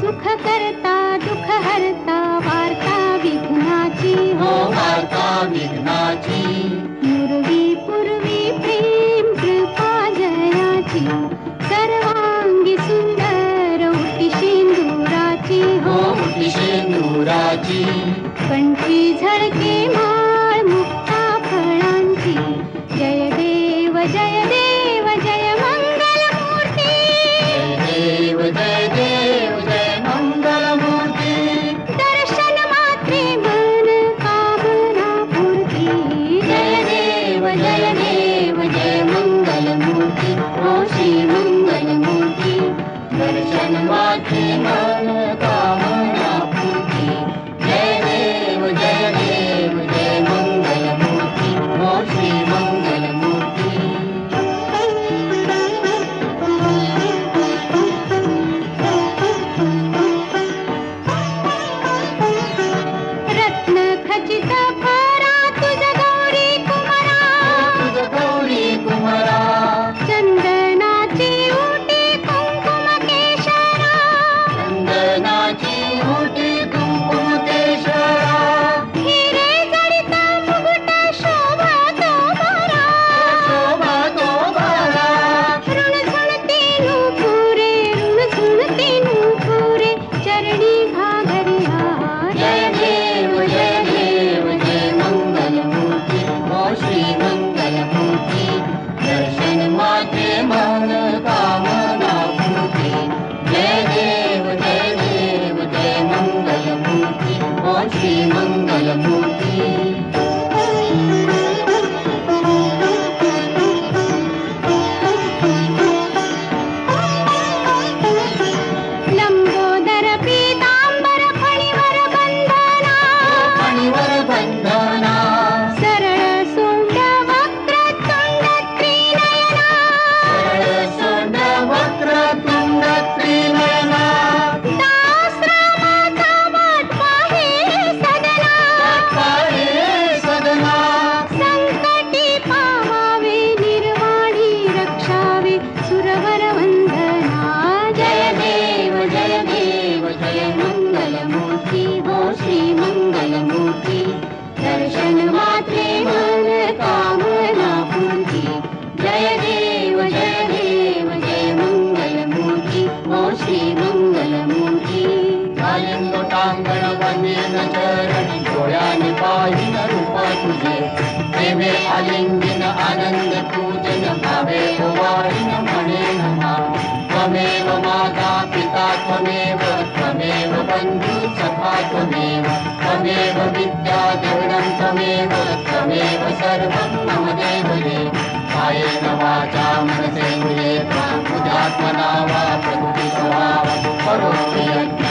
सुख करता दुःख हरता वार्ता विघ्नाची हो वार्ता विघ्नाची पूर्वी पूर्वी प्रेम कृपा जयाची सर्वांगी सुंदर उटी शेंदुराची हो उटी शेंदुराची कंठी झळके माळ मुक्ता फळांची जय देव जय देव जय मंगल मूर्ती जय देव जय मंगल मूर्ती दर्शन मात्रे मन कामना पूर्ती जय देव जय मंगल मूर्ती हो श्री मंगल मूर्ती दर्शन मात्रे मन कामना पूर्ती जय देव जय मंगल मूर्ती हो श्री मंगल मूर्ती रत्न खचित फरा तुझ गौरी कुमारा तुझ गौरी कुमारा चंदनाची उटी कुंकुम केशरा चंदनाची उटी कुंकुम केशरा हिरे जडित मुकुट शोभा तो भरा शोभा तो बारा ऋणझुणती नूपुरे ऋणझुणती नूपुरे चरणी घागरिया जय देव जय मंगल मूर्ती हो श्री मंगल मूर्ती दर्शन माते मन कामना पूर्ती जय देव जय मंगल मूर्ती हो श्री मंगल मूर्ती लंबोदर पीतांबर फणीवर बंधना फणीवर बंधना सरळ सोंड वक्र तुंड त्रिनयना सरळ सोंड वक्र तुंड त्रिनयना दासरामाचा वाट पाहे सदना पाहे सदना संकटी पावावे निर्वाणी रक्षावे सुरवर वंदना जय देव जय मंगल मूर्ती हो श्री मंगल मूर्ती दर्शन मात्रे मन कामना पूर्ती जय देव जय मंगल मूर्ती हो श्री मंगल मूर्ती घालीन लोटांगण वंदीन चरण डोळ्याने पाहिन रूप तुझे प्रेमे आलिंगन आनंद पूजन भावे ओवाळीन म्हणेन मा त्वमेव माता पिता त्वमेव बंधू सखा त्वमेव विद्या द्रविणं त्वमेव सर्वं मम देवते कायेन वाचा मनसेन्द्रिये त्वां बुद्ध्यात्मना वा प्रकृतिस्वभावं करोमि यज्ञ